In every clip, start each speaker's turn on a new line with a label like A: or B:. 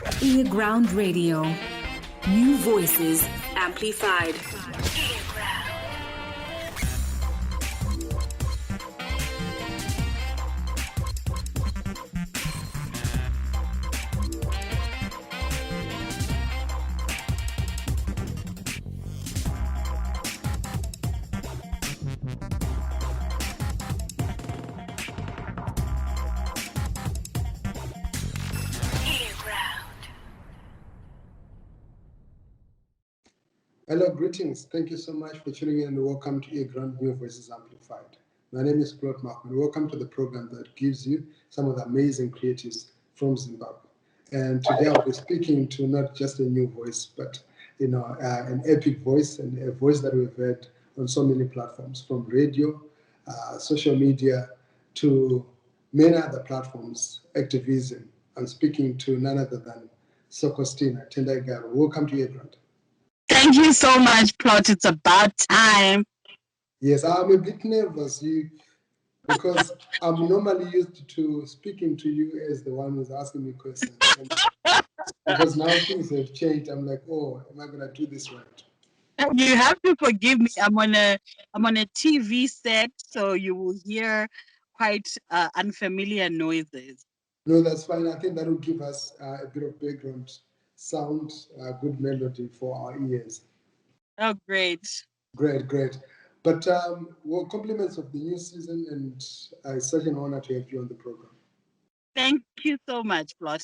A: Ground Radio. New voices amplified.
B: Hello, greetings. Thank you so much for tuning in and welcome to Ground New Voices Amplified. My name is Claude Markman. Welcome to the program that gives you some of the amazing creatives from Zimbabwe. And today I'll be speaking to not just a new voice, but an epic voice and a voice that we've heard on so many platforms, from radio, social media, to many other platforms, Activism. I'm speaking to none other than SOKOSTINA, Tendai Garwe. Welcome to Ground.
C: Thank you so much, Plot. It's about time.
B: Yes, I'm a bit nervous because I'm normally used to speaking to you as the one who's asking me questions. Because now things have changed. I'm like, oh, am I gonna do this right?
C: You have to forgive me. I'm on a TV set, so you will hear quite unfamiliar noises.
B: No, that's fine. I think that will give us a bit of background sound, good melody for our ears.
C: Oh, great.
B: Great. But well, compliments of the new season, and it's such an honor to have you on the program.
C: Thank you so much, Plot.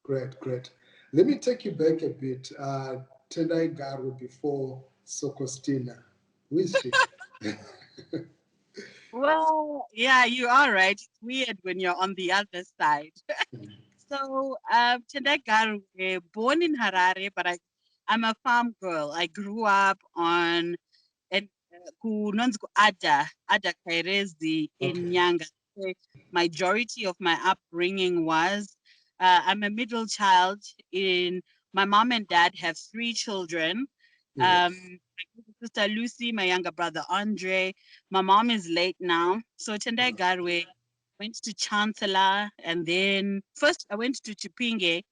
B: Great. Let me take you back a bit. Tendai Garwe before SOKOSTINA. Who is she?
C: Well, yeah, you are right. It's weird when you're on the other side. So, Tendai Garwe, born in Harare, but I'm a farm girl. I grew up on Ada Kairezi in Nyanga. Majority of my upbringing was I'm a middle child. My mom and dad have 3 children. My sister Lucy, my younger brother Andre. My mom is late now. So Tendai Garwe went to Chancellor, and then first I went to Chipinge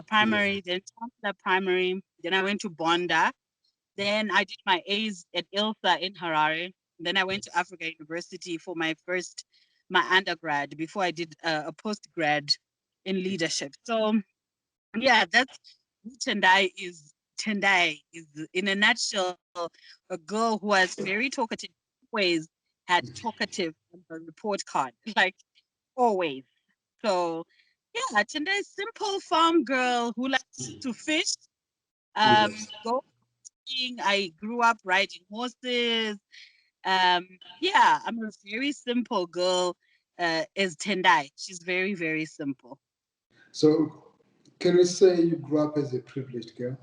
C: primary, then Chancellor primary, then I went to Bonda. Then I did my A's at ILSA in Harare. Then I went to Africa University for my undergrad before I did a postgrad in leadership. So yeah, that's who Tendai is. Tendai is, in a nutshell, a girl who was very talkative, always had talkative on her report card, like always. So yeah, Tendai is simple farm girl who likes to fish, go skiing. I grew up riding horses. Yeah, I'm a very simple girl. Is Tendai. She's very, very simple.
B: So, can we say you grew up as a privileged girl?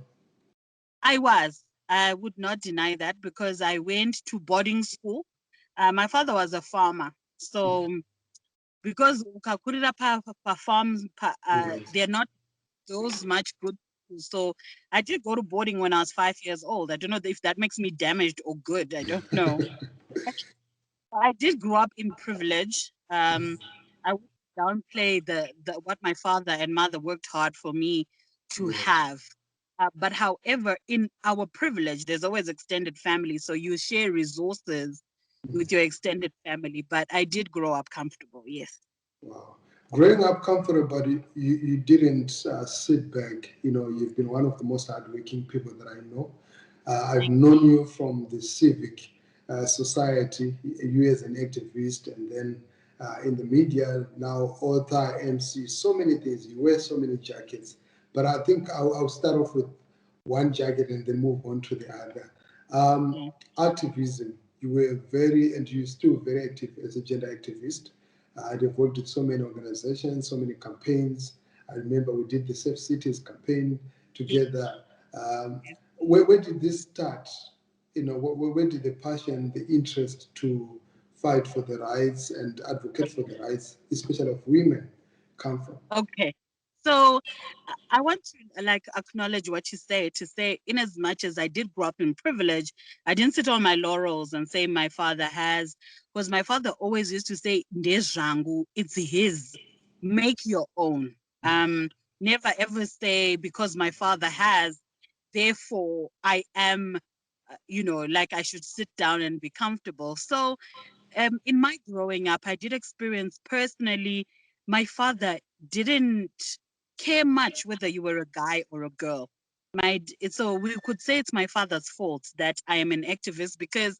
C: I would not deny that because I went to boarding school. My father was a farmer. So, because ukakurira pa farms, they're not those much good. So, I did go to boarding when I was 5 years old. I don't know if that makes me damaged or good. I don't know. I did grow up in privilege. I would downplay the what my father and mother worked hard for me to have. But however, in our privilege, there's always extended family. So you share resources with your extended family. But I did grow up comfortable, yes.
B: Wow. Growing up comfortable, but you didn't sit back. You've been one of the most hardworking people that I know. I've known you from the civic society, you as an activist, and then in the media, now author, MC, so many things. You wear so many jackets. But I think I'll start off with one jacket and then move on to the other. Activism, you were and you're still very active as a gender activist. I've worked with so many organizations, so many campaigns. I remember we did the Safe Cities campaign together. Where did this start? Where did the passion, the interest to fight for the rights and advocate for the rights, especially of women, come from?
C: Okay. So I want to acknowledge what you say, to say, in as much as I did grow up in privilege, I didn't sit on my laurels and say my father has, because my father always used to say, it's his, make your own. never ever say because my father has, therefore I am, like I should sit down and be comfortable. So in my growing up, I did experience personally, my father didn't care much whether you were a guy or a girl. So we could say it's my father's fault that I am an activist, because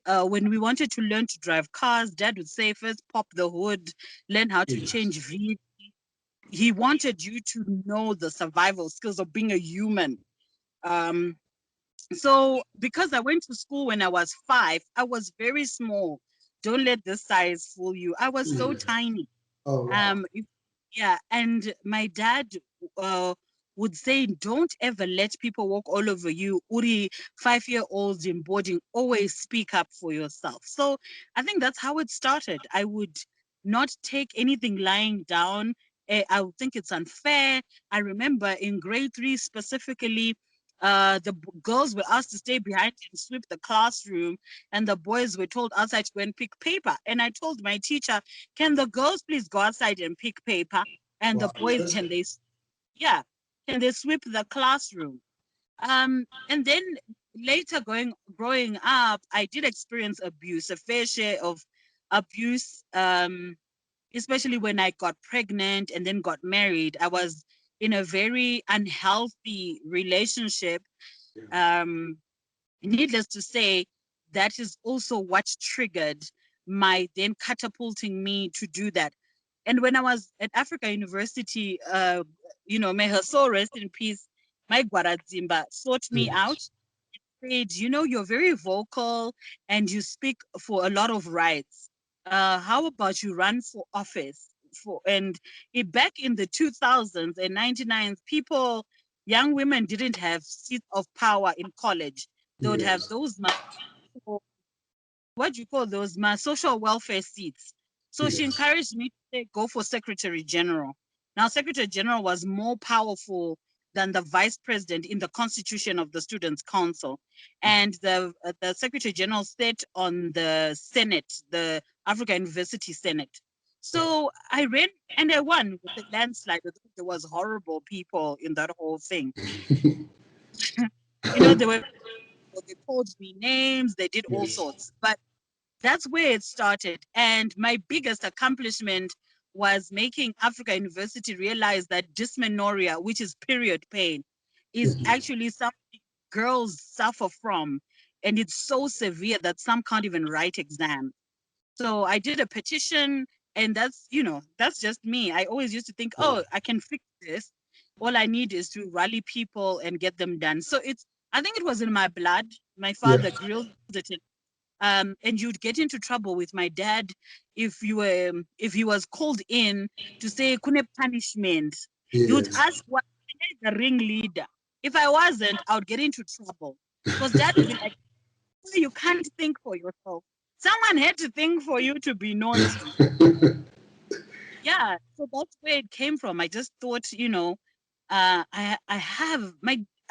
C: when we wanted to learn to drive cars, Dad would say, first pop the hood, learn how to
B: Yes.
C: change V. He wanted you to know the survival skills of being a human. Um, so because I went to school when I was 5, I was very small. Don't let this size fool you. I was so
B: Yeah.
C: tiny.
B: Oh, wow.
C: Yeah, and my dad uh, would say, "Don't ever let people walk all over you." Uri, 5-year-olds in boarding, always speak up for yourself. So I think that's how it started. I would not take anything lying down. I would think it's unfair. I remember in grade 3 specifically, girls were asked to stay behind and sweep the classroom, and the boys were told outside to go and pick paper. And I told my teacher, can the girls please go outside and pick paper? And the
B: Wow.
C: boys, yeah, can they sweep the classroom? And then later growing up, I did experience abuse, a fair share of abuse, especially when I got pregnant and then got married. I was in a very unhealthy relationship. Um, Needless to say, that is also what triggered my then catapulting me to do that. And when I was at Africa University, may her soul rest in peace, my Guaradzimba sought me out,
B: Yes.
C: said, you're very vocal and you speak for a lot of rights. How about you run for office? Back in the 2000s and 99s, young women didn't have seats of power in college. They would have
B: Yes.
C: those, what do you call those, social welfare seats. So she
B: Yes.
C: encouraged me to say, go for Secretary General. Now, Secretary General was more powerful than the Vice President in the Constitution of the Students' Council. And the Secretary General sat on the Senate, the Africa University Senate. So I ran and I won with a landslide. There was horrible people in that whole thing. They were, they called me names, they did all
B: Yes.
C: sorts. But that's where it started. And my biggest accomplishment was making Africa University realize that dysmenorrhea, which is period pain, is actually something girls suffer from. And it's so severe that some can't even write exams. So I did a petition, and that's just me. I always used to think, oh, I can fix this. All I need is to rally people and get them done. So I think it was in my blood. My
B: Yeah.
C: father grilled it, and you'd get into trouble with my dad if he was called in to say kune punishment. He would
B: Yes.
C: ask what the ringleader. If I wasn't, I would get into trouble because dad would be like, you can't think for yourself. Someone had to think for you to be naughty. Yeah, so that's where it came from. I just thought, I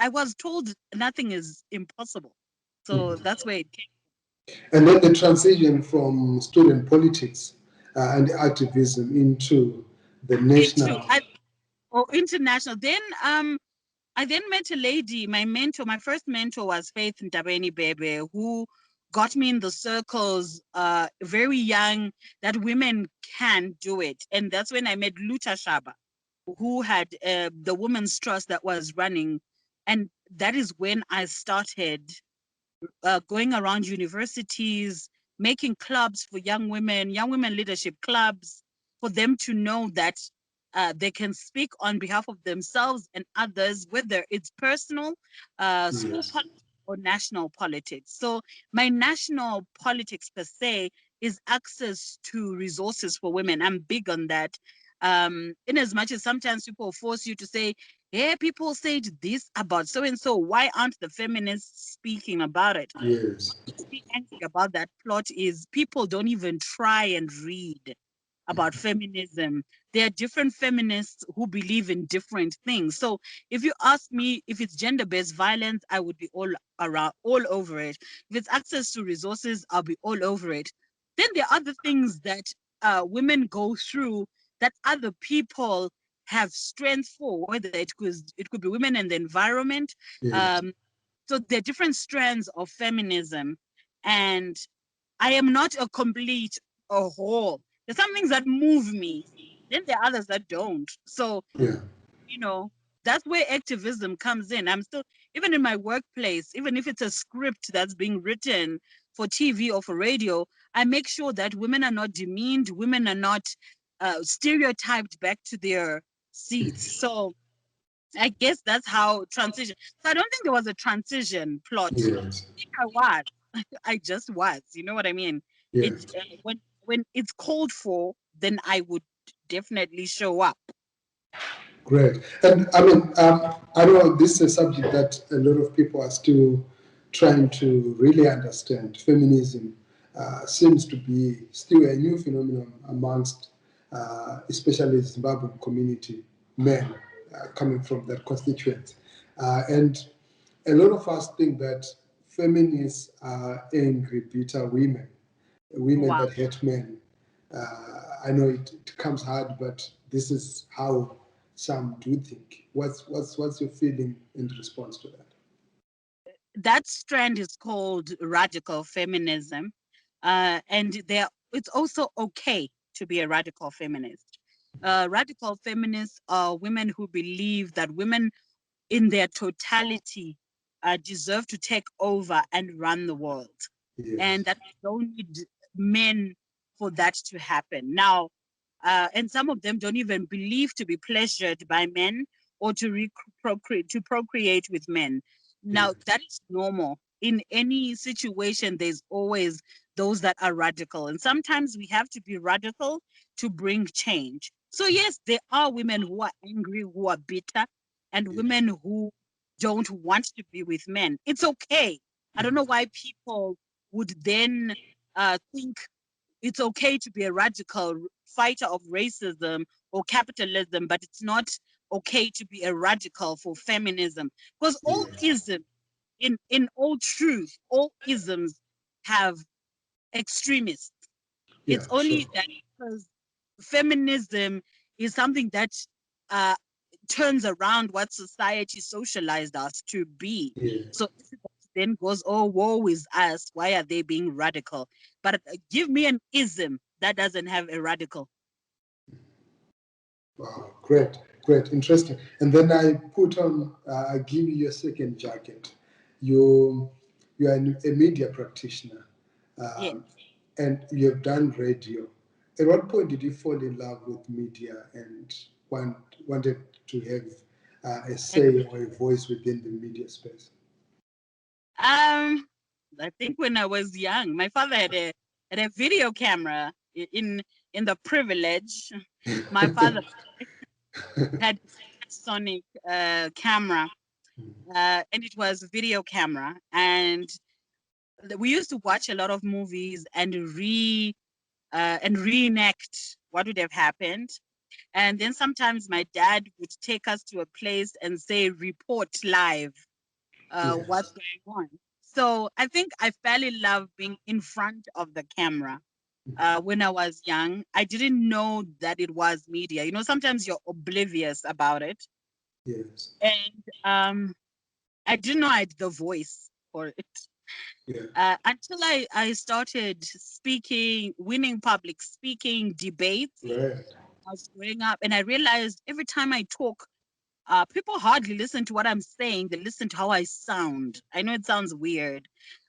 C: was told nothing is impossible. So that's where it came.
B: And then the transition from student politics and activism into the
C: Into
B: national.
C: international. Then I then met a lady, my mentor, my first mentor was Faith Ntabeni Bebe, who got me in the circles very young that women can do it. And that's when I met Luta Shaba, who had the Women's Trust that was running. And that is when I started going around universities, making clubs for young women leadership clubs, for them to know that they can speak on behalf of themselves and others, whether it's personal, school
B: Yes.
C: politics, or national politics. So my national politics per se is access to resources for women. I'm big on that. In as much as sometimes people force you to say, yeah, people said this about so and so. Why aren't the feminists speaking about it?
B: Yes.
C: The angry about that plot is people don't even try and read about feminism. There are different feminists who believe in different things. So if you ask me if it's gender-based violence, I would be all over it. If it's access to resources, I'll be all over it. Then there are other things that women go through that other people have strength for, whether it could be women and the environment.
B: Yes.
C: So there are different strands of feminism, and I am not a complete a whole. There's some things that move me, then there are others that don't. So,
B: Yeah.
C: you know, that's where activism comes in. I'm still, even in my workplace, even if it's a script that's being written for TV or for radio, I make sure that women are not demeaned, women are not stereotyped back to their seats. So I guess that's how transition. So I don't think there was a transition plot.
B: Yes.
C: I think I was. I just was. You know what I mean?
B: Yeah.
C: It when it's called for, then I would definitely show up.
B: Great. And I mean, I know this is a subject that a lot of people are still trying to really understand. Feminism seems to be still a new phenomenon amongst, especially the Zimbabwean community, men coming from that constituent. And a lot of us think that feminists are angry, bitter women
C: Wow.
B: that hate men. I know it comes hard, but this is how some do think. What's your feeling in response to that?
C: That strand is called radical feminism, and it's also okay to be a radical feminist. Radical feminists are women who believe that women in their totality deserve to take over and run the world,
B: Yes.
C: and that we don't need men for that to happen. Now, and some of them don't even believe to be pleasured by men or to procreate with men. Now,
B: Yes.
C: that is normal. In any situation, there's always those that are radical. And sometimes we have to be radical to bring change. So, yes, there are women who are angry, who are bitter, and
B: Yes.
C: women who don't want to be with men. It's okay. I don't know why people would then think it's okay to be a radical fighter of racism or capitalism, but it's not okay to be a radical for feminism. Because all
B: Yes.
C: ism, in all truth, all isms have extremists.
B: Yeah.
C: It's
B: Sure.
C: only that because feminism is something that uh, turns around what society socialized us to be.
B: Yes.
C: So everybody then goes, oh, woe is us. Why are they being radical? But give me an ism that doesn't have a radical.
B: Wow. Great. Great. Interesting. And then I give you your second jacket. You are a media practitioner.
C: Yeah.
B: Um, and you have done radio. At what point did you fall in love with media and wanted to have a say or a voice within the media space?
C: I think when I was young, my father had a video camera in the privilege. My father had a Sonic camera, and it was video camera, and we used to watch a lot of movies and reenact what would have happened. And then sometimes my dad would take us to a place and say, report live what's
B: Yes.
C: going on. So I think I fell in love being in front of the camera when I was young. I didn't know that it was media. You know, sometimes you're oblivious about it.
B: Yes.
C: And I didn't know I had the voice for it.
B: Yeah.
C: Until I started speaking, winning public speaking debates.
B: Right.
C: I was growing up, and I realized every time I talk, people hardly listen to what I'm saying. They listen to how I sound. I know it sounds weird,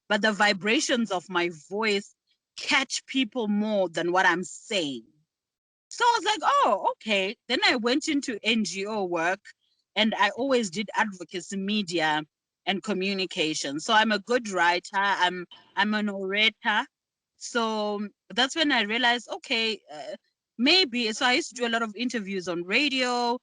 C: but the vibrations of my voice catch people more than what I'm saying. So I was like, oh, okay. Then I went into NGO work, and I always did advocacy, media, and communication. So I'm a good writer. I'm an orator. So that's when I realized, okay, maybe. So I used to do a lot of interviews on radio.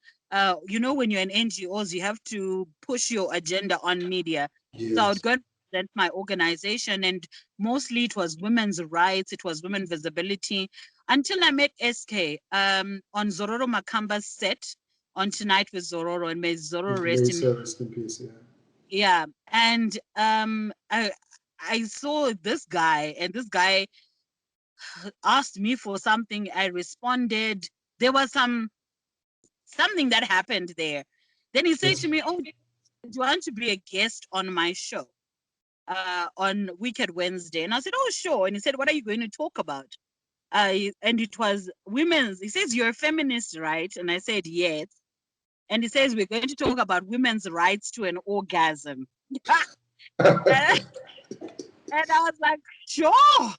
C: You know, when you're in NGOs, you have to push your agenda on media. So I would
B: Yes.
C: go and present my organization, and mostly it was women's rights, it was women visibility, until I met SK on Zororo Makamba's set on Tonight with Zororo, and may Zororo
B: May
C: rest in.
B: rest in peace. Yeah.
C: Yeah, and I saw this guy, and this guy asked me for something. I responded. There was some something that happened there. Then he said to me, "Oh, do you want to be a guest on my show on Wicked Wednesday?" And I said, "Oh, sure." And he said, "What are you going to talk about?" And it was women's. He says, "You're a feminist, right?" And I said, "Yes." And he says, "We're going to talk about women's rights to an orgasm." And I was like, "Sure."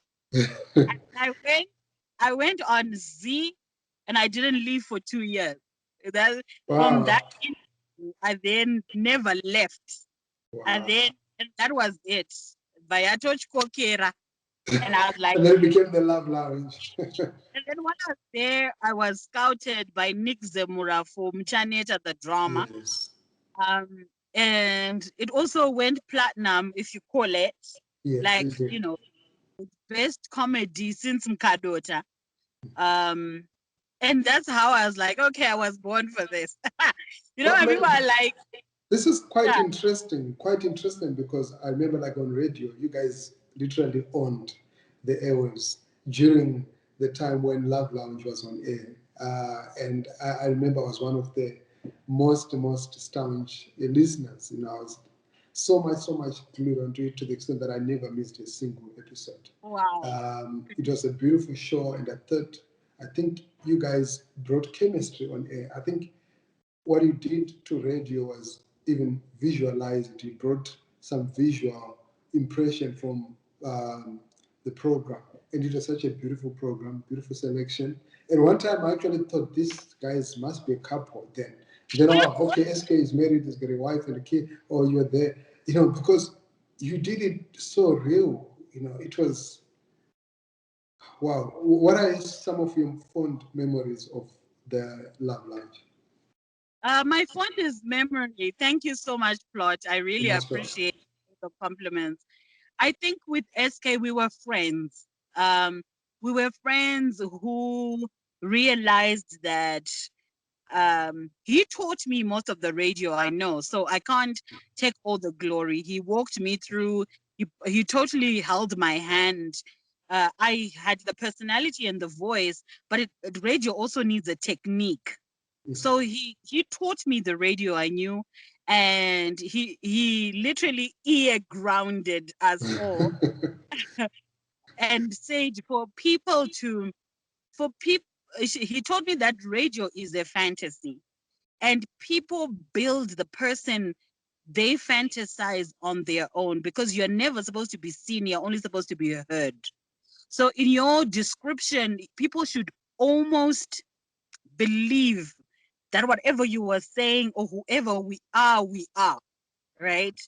C: I went on Z, and I didn't leave for 2 years. From that interview, I then never left. And that was it. Vayatoch Kokera. And I was like,
B: and then it became the Love Lounge.
C: and then when I was there, I was scouted by Nick Zemura for Mchaneta, the drama.
B: Yes.
C: And it also went platinum, if you call it.
B: Yes,
C: Like, you know, best comedy since Mkadota. And that's how I was like, okay, I was born for this. You know,
B: But
C: when people are like,
B: this is quite
C: yeah.
B: interesting because I remember, like, on radio, you guys literally owned the airwaves during the time when Love Lounge was on air. And I remember I was one of the most staunch listeners. You know, I was so much glued onto it, to the extent that I never missed a single episode.
C: Wow.
B: It was a beautiful show, and I think you guys brought chemistry on air. I think what you did to radio was even visualize it. You brought some visual impression from the program, and it was such a beautiful program, beautiful selection. And one time I actually thought these guys must be a couple. Then okay, SK is married, he's got a wife and a kid. Oh, you're there, you know, because you did it so real. You know, it was wow. What are some of your fond memories of the Love Lounge?
C: My fondest memory, thank you so much, Plot. I really appreciate the compliments. I think with SK, we were friends. We were friends who realized that he taught me most of the radio I know, so I can't take all the glory. He walked me through, he totally held my hand. I had the personality and the voice, but radio also needs a technique. So he taught me the radio I knew, and he literally ear grounded us all and said he told me that radio is a fantasy, and people build the person they fantasize on their own, because you're never supposed to be seen, you're only supposed to be heard. So in your description, people should almost believe that whatever you were saying or whoever we are, right?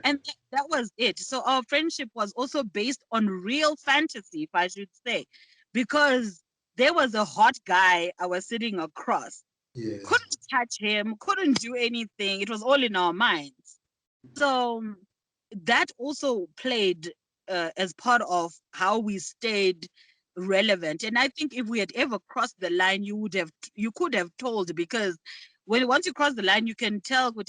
C: And that was it. So our friendship was also based on real fantasy, if I should say, because there was a hot guy I was sitting across.
B: Yes.
C: Couldn't touch him, couldn't do anything. It was all in our minds. So that also played as part of how we stayed relevant. And I think if we had ever crossed the line, you could have told, because once you cross the line, you can tell so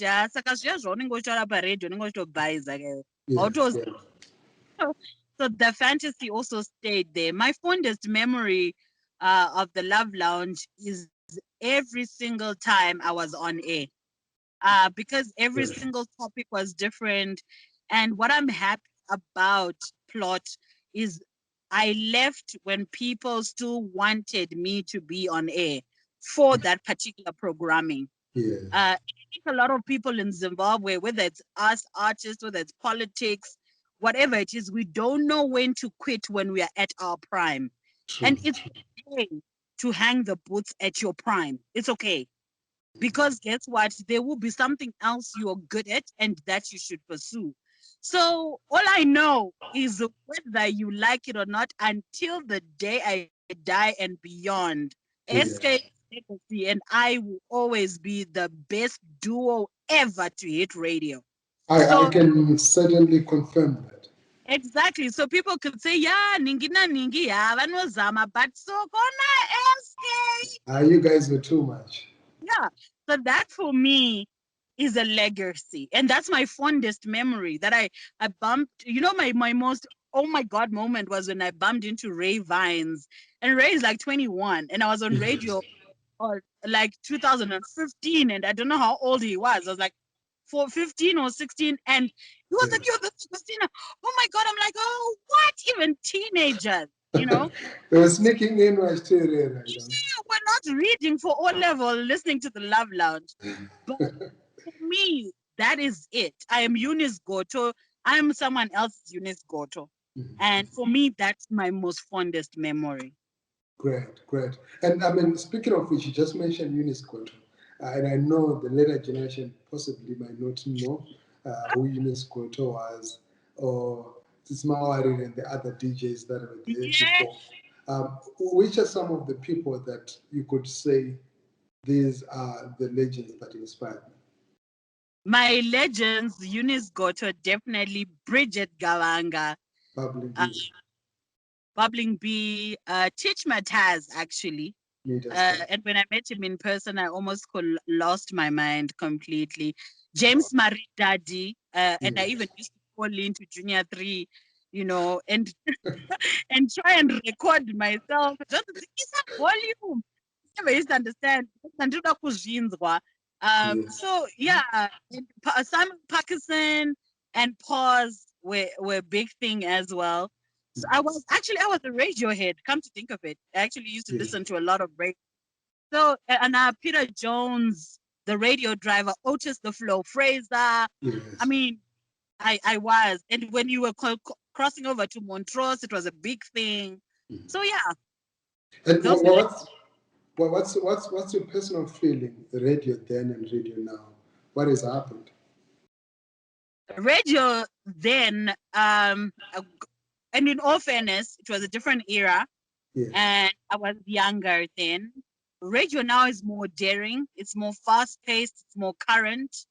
C: the fantasy also stayed there. My fondest memory of the Love Lounge is every single time I was on air, because every single topic was different. And what I'm happy about, Plot, is I left when people still wanted me to be on air for that particular programming. I think a lot of people in Zimbabwe, whether it's us artists, whether it's politics, whatever it is, we don't know when to quit when we are at our prime. And it's okay to hang the boots at your prime. It's okay. Because guess what? There will be something else you're good at and that you should pursue. So all I know is whether you like it or not, until the day I die and beyond, SK Legacy and I will always be the best duo ever to hit radio.
B: I can certainly confirm that.
C: Exactly. So people could say, yeah, ningi yeah, vanozama, but so kona SK.
B: You guys were too much.
C: Yeah. So that for me is a legacy. And that's my fondest memory, that I bumped, my most, oh my God moment was when I bumped into Ray Vines. And Ray is like 21. And I was on radio or like 2015, and I don't know how old he was. I was like 15 or 16, and he was like, "You're the SOKOSTINA." Oh my God! I'm like, "Oh, what?" Even teenagers, you know.
B: They were sneaking in while still there.
C: Yeah, we're not reading for O level, listening to the Love Lounge. But for me, that is it. I am Eunice Goto. I'm someone else's Eunice Goto. And for me, that's my most fondest memory.
B: Great, great. And I mean, speaking of which, you just mentioned Eunice Goto. And I know the later generation possibly might not know who Eunice Goto was, or Tismawari and the other DJs that were there before. Which are some of the people that you could say these are the legends that inspired me?
C: My legends, Eunice Goto, definitely Bridget Gawanga,
B: Bubbling
C: uh,
B: Bees,
C: Bubbling Bee, Titch Mataz, actually. And when I met him in person, I almost lost my mind completely. James Maridadi, and I even used to call into Junior 3, you know, and and try and record myself. Just it's a volume. Never used to understand. So yeah, and Simon Parkinson and Pause were big thing as well. So I was a Radiohead. Come to think of it, I actually used to listen to a lot of radio. So and Peter Jones, the radio driver, Otis the Flow Fraser. I mean, I was, and when you were crossing over to Montrose, it was a big thing. So yeah.
B: And what's your personal feeling, radio then and radio now? What has happened?
C: Radio then, and in all fairness, it was a different era, and I was younger then. Radio now is more daring, it's more fast-paced, it's more current,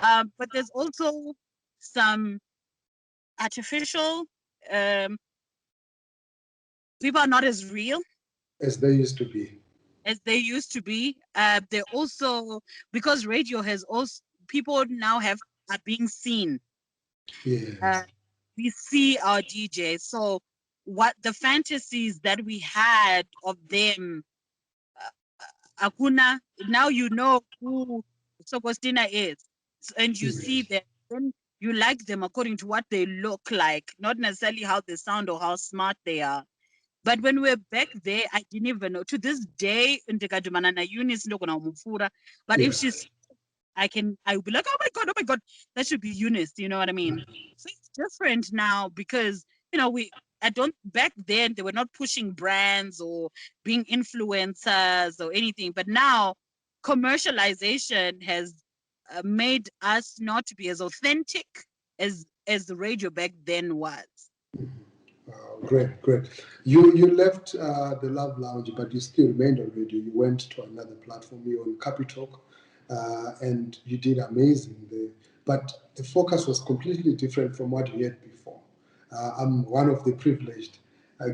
C: but there's also some artificial. People are not as real
B: as they used to be.
C: They also, because radio has also, people now are being seen. We see our DJs. So what the fantasies that we had of them, Akuna, now you know who SOKOSTINA is, and you see them, then you like them according to what they look like, not necessarily how they sound or how smart they are. But when we're back there, I didn't even know. To this day, Eunice, but if she's, I will be like, oh my God, that should be Eunice. You know what I mean? So it's different now because, you know, back then they were not pushing brands or being influencers or anything. But now commercialization has made us not to be as authentic as the radio back then was.
B: Great. You left the Love Lounge, but you still remained on radio. You went to another platform, you on Capitalk, and you did amazing there. But the focus was completely different from what you had before. I'm one of the privileged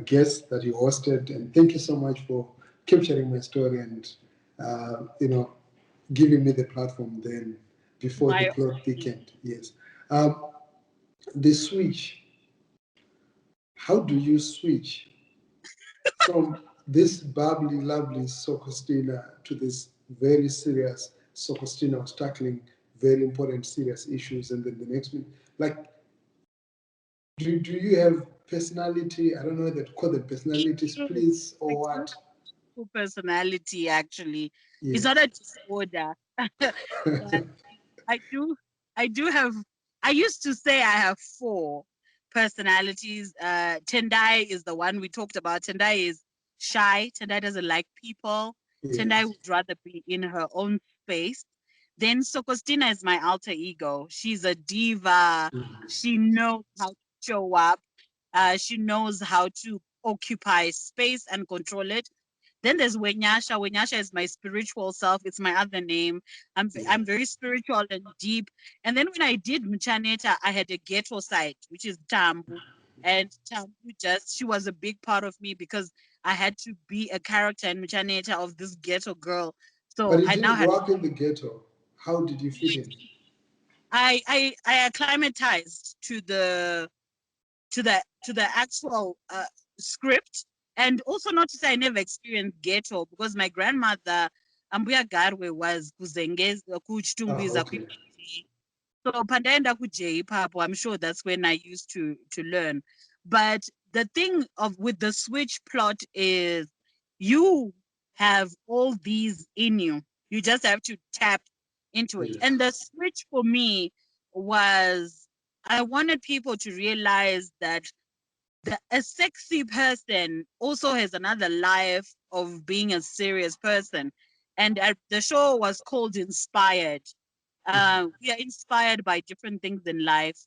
B: guests that you hosted, and thank you so much for capturing my story and giving me the platform then before the plot thickened. Yes, the switch. How do you switch from this bubbly, lovely SOKOSTINA to this very serious SOKOSTINA was tackling very important, serious issues, and then the next minute, like, do you have personality? I don't know that call them personality splits or what.
C: Personality, actually, it's not a disorder. But I do have. I used to say I have 4 personalities. Tendai is the one we talked about. Tendai is shy. Tendai doesn't like people. Tendai would rather be in her own space. Then SOKOSTINA is my alter ego. She's a diva. She knows how to show up. She knows how to occupy space and control it. Then there's Wenyasha. Wenyasha is my spiritual self. It's my other name. I'm very spiritual and deep. And then when I did Mchaneta, I had a ghetto side, which is Tambu. And Tambu she was a big part of me because I had to be a character in Mchaneta of this ghetto girl. So
B: but you didn't grow up in the ghetto. How did you fit in?
C: I acclimatized to the actual script, And also not to say I never experienced ghetto, because my grandmother, Ambuya Garwe, was Kuchtumbiza.
B: Okay.
C: So Pandaenda Kuje Papo, I'm sure that's when I used to learn. But the thing with the switch plot is you have all these in you. You just have to tap into it.
B: Yes.
C: And the switch for me was, I wanted people to realize that a sexy person also has another life of being a serious person. And the show was called Inspired. We are inspired by different things in life.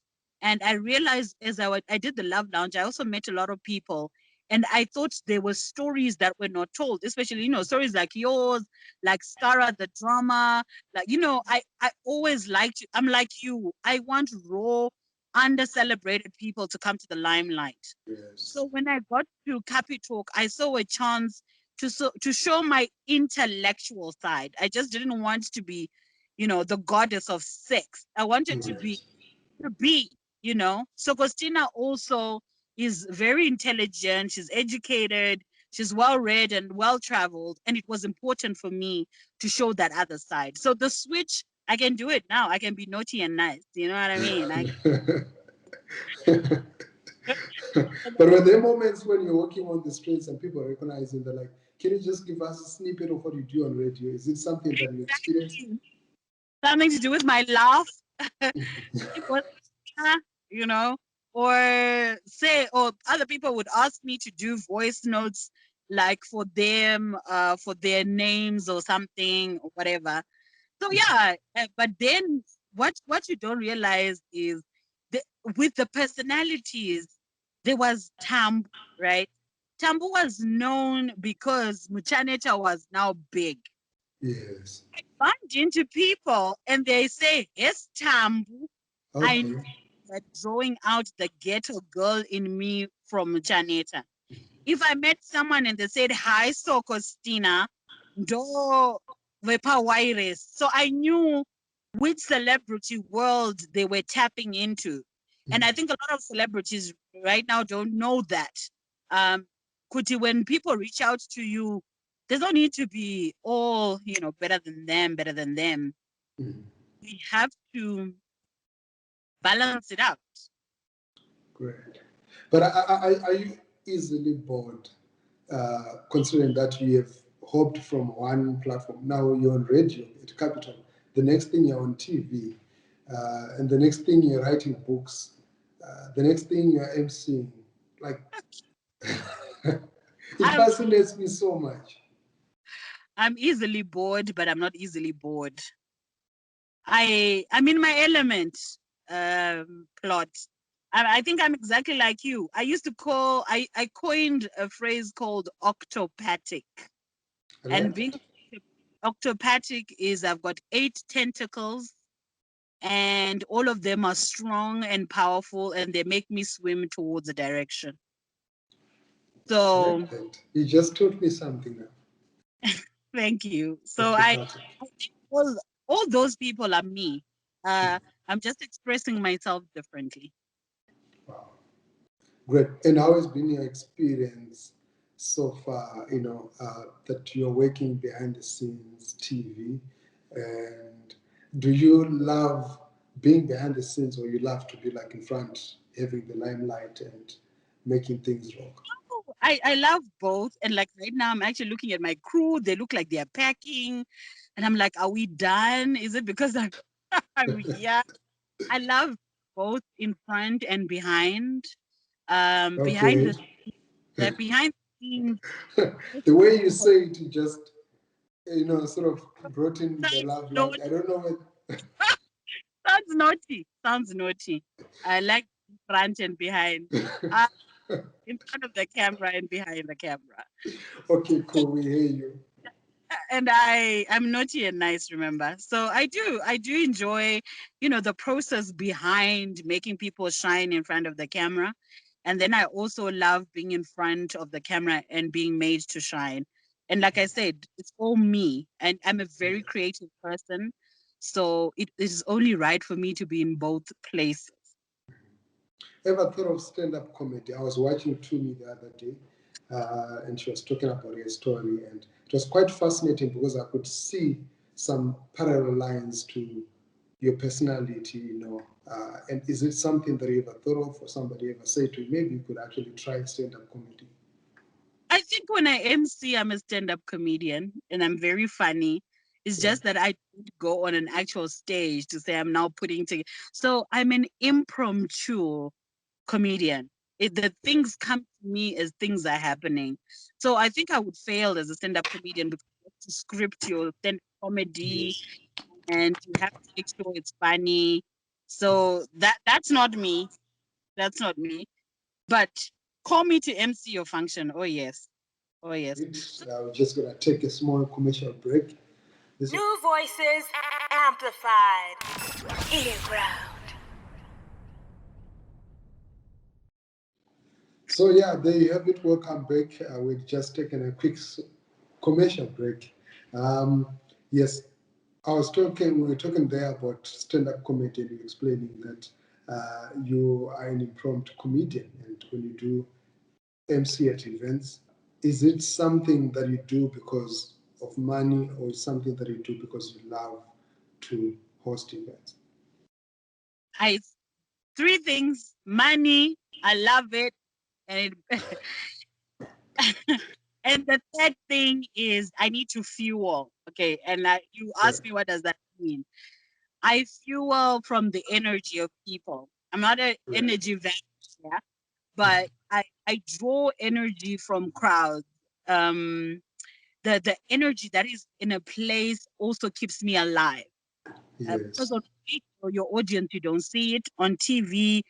C: And I realized as I did the Love Lounge, I also met a lot of people. And I thought there were stories that were not told, especially, stories like yours, like Skara, the drama. Like, I always liked, I'm like you. I want raw, under-celebrated people to come to the limelight.
B: Yes.
C: So when I got to Capi Talk, I saw a chance to show my intellectual side. I just didn't want to be, the goddess of sex. I wanted to be, SOKOSTINA also is very intelligent. She's educated. She's well-read and well-traveled. And it was important for me to show that other side. So the switch, I can do it now. I can be naughty and nice. You know what I mean?
B: But were there moments when you're walking on the streets and people recognize you, they're like, can you just give us a snippet of what you do on radio? Is it something that you experience?
C: Something to do with my laugh. Or other people would ask me to do voice notes, like for them, for their names or something or whatever. So yeah, but then what you don't realize is with the personalities, there was Tambu, right? Tambu was known because Muchaneta was now big.
B: Yes.
C: I bumped into people and they say, yes, Tambu.
B: Okay.
C: I know that drawing out the ghetto girl in me from Muchaneta. If I met someone and they said, hi, SOKOSTINA, do Vepa Waires. So I knew which celebrity world they were tapping into. And I think a lot of celebrities right now don't know that. Kuti, when people reach out to you, there's no need to be all, better than them. We have to balance it out.
B: Great. But are you easily bored, considering that you have hopped from one platform? Now you're on radio at Capital. The next thing you're on TV. And the next thing you're writing books. The next thing you're emceeing. Like, it fascinates me so much.
C: I'm easily bored, but I'm not easily bored. I'm in my element, plot. I think I'm exactly like you. I coined a phrase called octopathic. And being octopathic is I've got 8 tentacles and all of them are strong and powerful and they make me swim towards a direction. So
B: you just taught me something now.
C: Thank you. So I think all those people are me. I'm just expressing myself differently.
B: Wow. Great. And how has been your experience so far, that you're working behind the scenes TV? And do you love being behind the scenes, or you love to be like in front, having the limelight and making things rock?
C: I love both. And like right now, I'm actually looking at my crew. They look like they're packing. And I'm like, are we done? Is it because I'm here? I love both in front and behind. Behind the scenes.
B: The way you say it, you just, sort of brought in the love language. I don't know what.
C: Sounds naughty. I like front and behind. In front of the camera and behind the camera.
B: Okay, cool. We hear you.
C: And I'm naughty and nice, remember? So I do enjoy, the process behind making people shine in front of the camera. And then I also love being in front of the camera and being made to shine. And like I said, it's all me. And I'm a very creative person. So it is only right for me to be in both places.
B: Ever thought of stand-up comedy? I was watching Tumi the other day. and she was talking about her story, and it was quite fascinating because I could see some parallel lines to your personality, and is it something that you ever thought of, or somebody ever said to you, maybe you could actually try stand-up comedy?
C: I think when I MC, I'm a stand-up comedian and I'm very funny. It's just that I don't go on an actual stage to say I'm now putting together. So I'm an impromptu comedian. The things come to me as things are happening. So I think I would fail as a stand-up comedian because you have to script your stand-up comedy
B: Yes.
C: and you have to make sure it's funny. So that's not me. That's not me. But call me to MC your function. Oh yes. Oh yes.
B: We're just going to take a small commercial break.
A: New voices amplified. Hidden ground.
B: So yeah, there you have it. Welcome back. We've just taken a quick commercial break. Yes, we were talking there about stand-up comedy, and you explaining that you are an impromptu comedian, and when you do MC at events, is it something that you do because of money, or is something that you do because you love to host events?
C: Three things: money, I love it, and and the third thing is I need to fuel. Okay, and you asked me what does that mean? I fuel from the energy of people. I'm not an energy vampire, but I draw energy from crowds. The energy that is in a place also keeps me alive. Because
B: Yes.
C: on radio, your audience, you don't see it. On TV,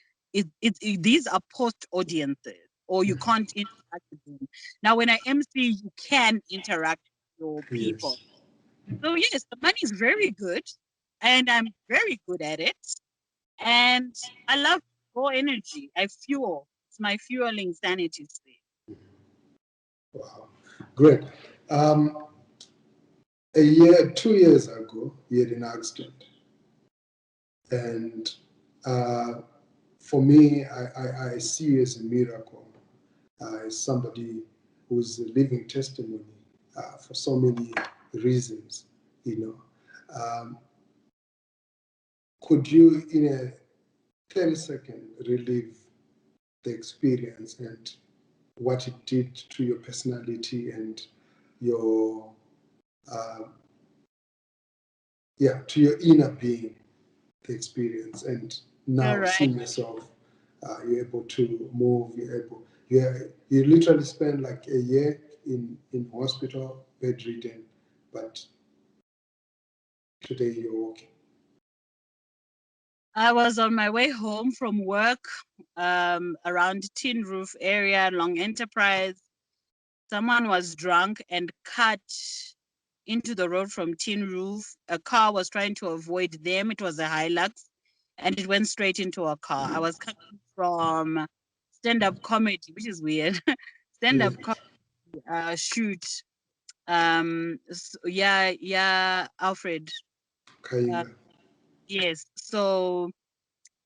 C: these are post audiences, or you can't interact with them. Now, when I MC, you can interact with your people.
B: Yes.
C: So yes, the money is very good, and I'm very good at it. And I love raw energy. I fuel. It's my fueling sanity state.
B: Wow. Great. 2 years ago, you had an accident. And for me, I see you as a miracle, as somebody who's a living testimony for so many reasons, you know. Could you, in a 30-second, relive the experience and what it did to your personality and your, to your inner being, the experience, and
C: All
B: now
C: right.
B: seeing yourself, you're able to move, you literally spend like a year in hospital, bedridden, but today you're walking.
C: I was on my way home from work around Tin Roof area, Long Enterprise. Someone was drunk and cut into the road from Tin Roof. A car was trying to avoid them. It was a Hilux, and it went straight into a car. I was coming from stand-up comedy, which is weird.
B: Yeah.
C: Stand-up comedy shoot. Alfred. Uh,
B: Kaiga.
C: yes. So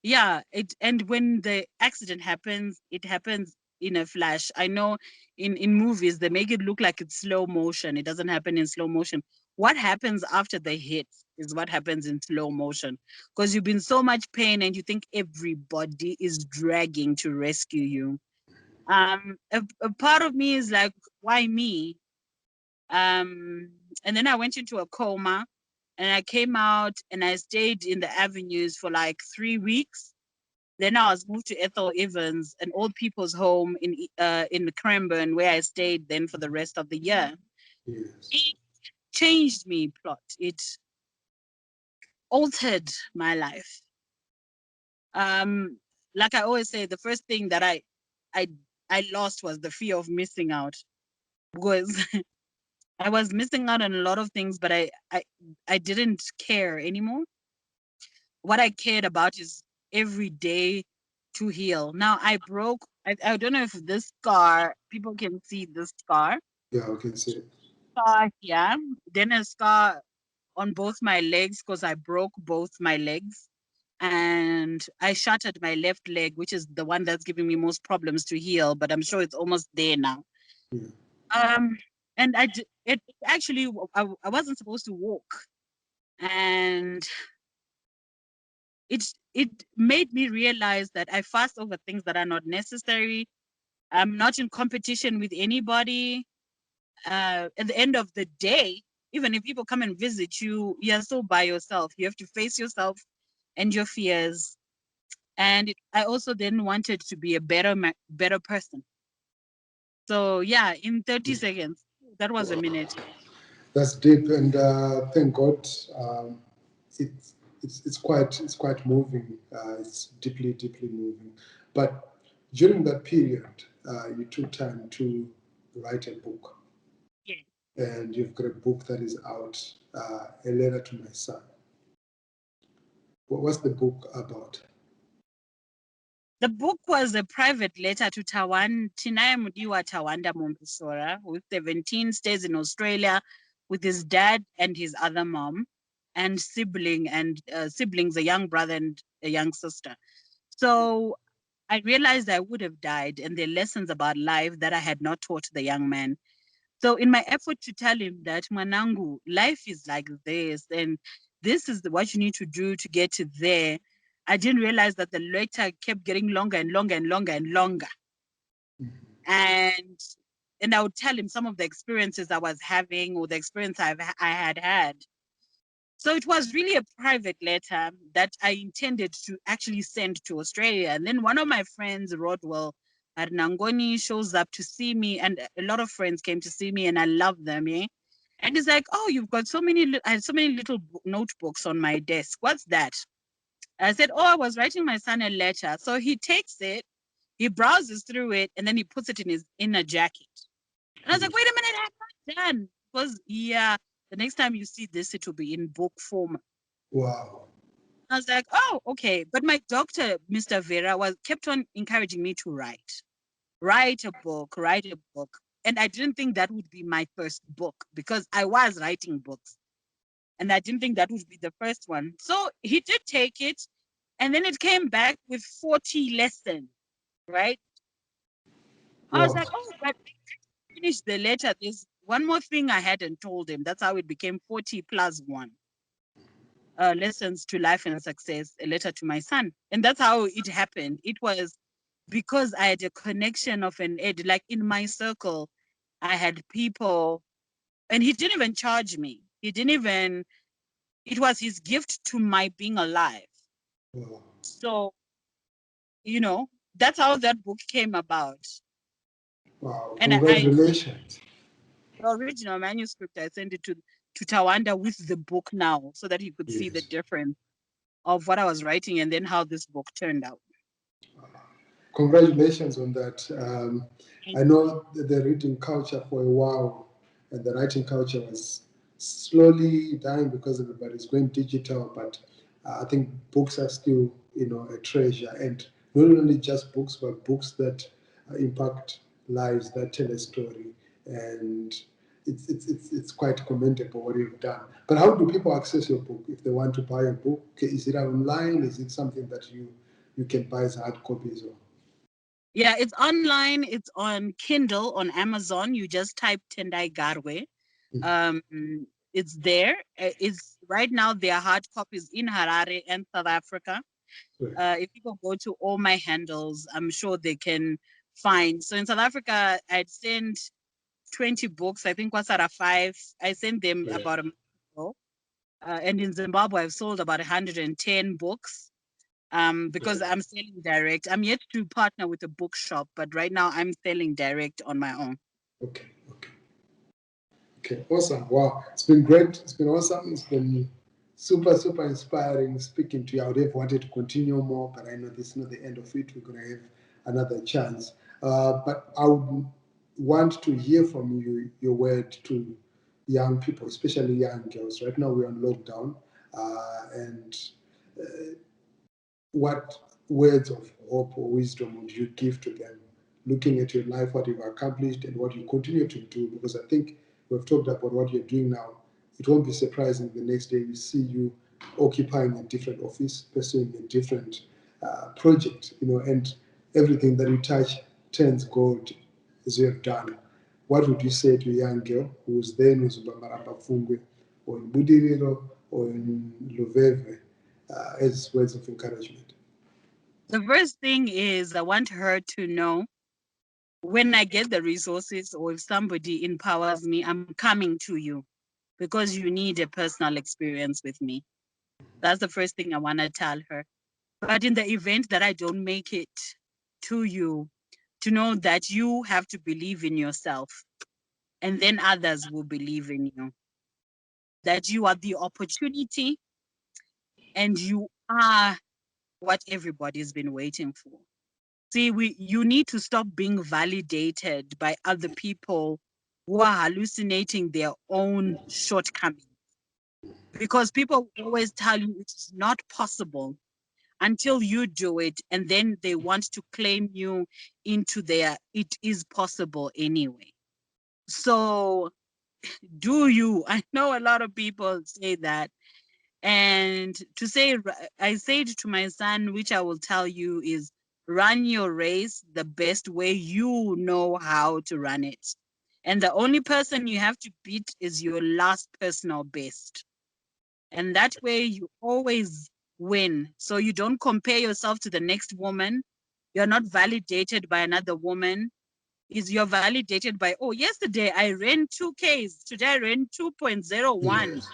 C: yeah, and when the accident happens, it happens in a flash. I know in movies they make it look like it's slow motion. It doesn't happen in slow motion. What happens after the hit is what happens in slow motion, because you've been so much pain and you think everybody is dragging to rescue you. A part of me is like, why me? And then I went into a coma, and I came out and I stayed in the avenues for like 3 weeks. Then I was moved to Ethel Evans, an old people's home in Cranbourne, where I stayed then for the rest of the year.
B: Yes.
C: It changed me, plot. It altered my life. Um, like I always say, the first thing that I I lost was the fear of missing out, because I was missing out on a lot of things, but I didn't care anymore. What I cared about is every day to heal. Now I don't know if this scar, people can see this scar.
B: Yeah, I can see it.
C: Scar here, then a scar on both my legs because I broke both my legs. And I shattered my left leg, which is the one that's giving me most problems to heal, but I'm sure it's almost there now.
B: Yeah.
C: And it actually, I wasn't supposed to walk, and it made me realize that I fast over things that are not necessary. I'm not in competition with anybody. At the end of the day, even if people come and visit you, you're still by yourself. You have to face yourself and your fears. And I also then wanted to be a better person. So yeah, in 30 seconds, that was a minute.
B: That's deep, and thank God, it's it's quite moving. It's deeply moving. But during that period, you took time to write a book,
C: Yeah.
B: and you've got a book that is out, a letter to my son. What's the book about?
C: The book was a private letter to Tinaya Mudiwa Tawanda Mompesora, who 17, stays in Australia with his dad and his other mom, and siblings, a young brother and a young sister. So I realized I would have died, and the lessons about life that I had not taught the young man. So in my effort to tell him that, Manangu, life is like this, and this is what you need to do to get to there, I didn't realize that the letter kept getting longer and longer and longer and longer. And I would tell him some of the experiences I was having or the experience I had had. So it was really a private letter that I intended to actually send to Australia. And then one of my friends, Rodwell at Nangoni, shows up to see me, and a lot of friends came to see me, and I love them. Eh? And he's like, "Oh, you've got so many. I had so many little notebooks on my desk. What's that?" I said, "Oh, I was writing my son a letter." So he takes it, he browses through it, and then he puts it in his inner jacket. And I was like, "Wait a minute, I'm not done." Because yeah, the next time you see this, it will be in book form.
B: Wow.
C: I was like, "Oh, okay." But my doctor, Mr. Vera, was kept on encouraging me to write a book, write a book. And I didn't think that would be my first book because I was writing books. And I didn't think that would be the first one. So he did take it. And then it came back with 40 lessons, right? I was
B: Wow.
C: like, "Oh, but finish the letter. There's one more thing I hadn't told him." That's how it became 40 plus one. Lessons to life and success, a letter to my son. And that's how it happened. It was because I had a connection of an ed, like in my circle, I had people, and he didn't even charge me. He didn't even, it was his gift to my being alive.
B: Wow.
C: So, you know, that's how that book came about.
B: Wow.
C: And
B: Congratulations.
C: the original manuscript, I sent it to Tawanda with the book now so that he could see the
B: Yes.
C: difference of what I was writing and then how this book turned out.
B: Congratulations on that. I know the reading culture for a while, and the writing culture was slowly dying because everybody's going digital. But I think books are still, a treasure, and not only just books, but books that impact lives, that tell a story, and it's quite commendable what you've done. But how do people access your book if they want to buy a book? Is it online? Is it something that you can buy as hard copies or?
C: Yeah, it's online. It's on Kindle, on Amazon. You just type Tendai Garwe. Um, it's there. It's right now there are hard copies in Harare and South Africa.
B: Right.
C: If people go to all my handles, I'm sure they can find. So in South Africa, I'd send 20 books. I think what's out of 5. I sent them
B: Right.
C: about a month ago. And in Zimbabwe, I've sold about 110 books. Because I'm selling direct. I'm yet to partner with a bookshop, but right now I'm selling direct on my own.
B: Okay. Okay. Awesome. Wow. It's been great. It's been awesome. It's been super inspiring speaking to you. I would have wanted to continue more, but I know this is not the end of it. We're going to have another chance. But I would want to hear from you your word to young people, especially young girls. Right now we're on lockdown, and what words of hope or wisdom would you give to them, looking at your life, what you've accomplished, and what you continue to do? Because I think we've talked about what you're doing now. It won't be surprising the next day we see you occupying a different office, pursuing a different project, and everything that you touch turns gold, as you have done. what would you say to a young girl who's then Marapafungwe or in Budiriro or in Luveve as words of encouragement?
C: The first thing is I want her to know when I get the resources or if somebody empowers me, I'm coming to you because you need a personal experience with me. That's the first thing I want to tell her. But in the event that I don't make it to you, to know that you have to believe in yourself and then others will believe in you. That you are the opportunity and you are what everybody's been waiting for. See, you need to stop being validated by other people who are hallucinating their own shortcomings. Because people always tell you it's not possible until you do it, and then they want to claim you into their it is possible anyway. So do you? I know a lot of people say that. And I said to my son, which I will tell you is run your race the best way you know how to run it. And the only person you have to beat is your last personal best. And that way you always win. So you don't compare yourself to the next woman. You're not validated by another woman. You're validated by, oh, yesterday I ran 2Ks. Today I ran 2.01.
B: Yes.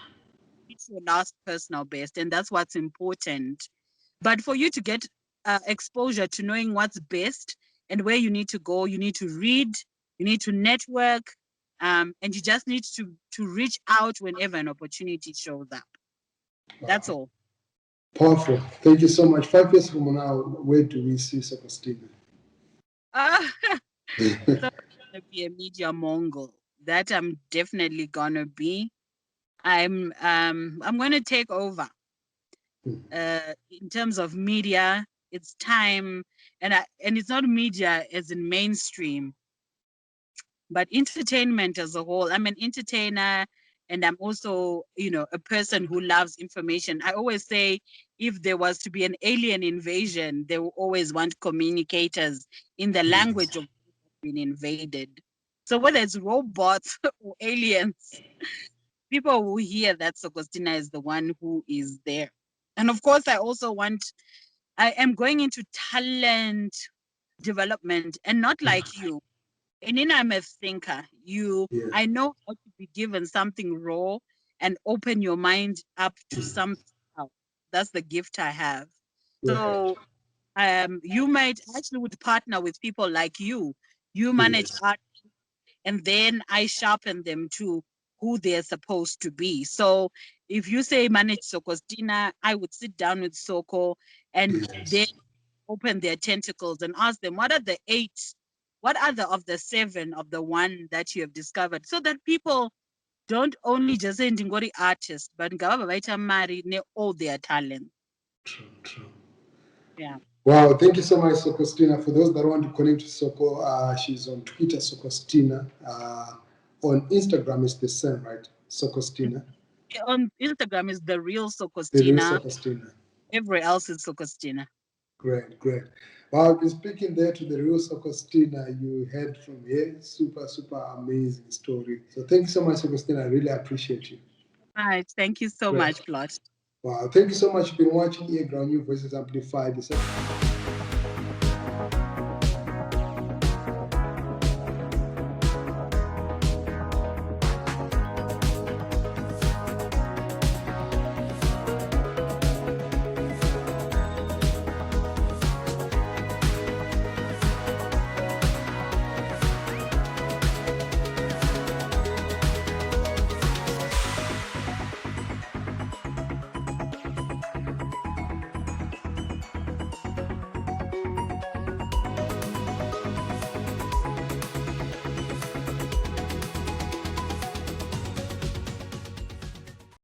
C: It's your last personal best, and that's what's important. But for you to get exposure to knowing what's best and where you need to go, you need to read, you need to network, and you just need to reach out whenever an opportunity shows up. That's all.
B: Powerful. Thank you so much. 5 years from now, where do we see SOKOSTINA?
C: So I'm gonna be a media mongol. That I'm definitely gonna be. I'm gonna take over. In terms of media, it's time, and it's not media as in mainstream, but entertainment as a whole. I'm an entertainer, and I'm also, a person who loves information. I always say, if there was to be an alien invasion, they will always want communicators in the language of being invaded. So whether it's robots or aliens, people will hear that SOKOSTINA is the one who is there. And of course, I am going into talent development and not like you. And then I'm a thinker. I know how to be given something raw and open your mind up to something else. That's the gift I have. So you might actually would partner with people like you. You manage art, and then I sharpen them to who they're supposed to be. So if you say manage SOKOSTINA, I would sit down with Soko and then open their tentacles and ask them, what are the 8, what are the of the 7 of the one that you have discovered? So that people don't only just say ndingori artist, but ngavava vaita mari ne all their talent.
B: True.
C: Yeah.
B: Wow, thank you so much, SOKOSTINA. For those that want to connect to Soko, she's on Twitter, SOKOSTINA. On Instagram, it's the same, right? SOKOSTINA.
C: On Instagram is the real
B: The real
C: SOKOSTINA.
B: SOKOSTINA.
C: Everywhere else is SOKOSTINA. Great.
B: Well, I've been speaking there to the real SOKOSTINA. You heard from here. Super amazing story. So thank you so much, SOKOSTINA. I really appreciate you.
C: All right. Thank you so much, Plot.
B: Wow. Thank you so much. You've been watching Ear Ground New Voices Amplified.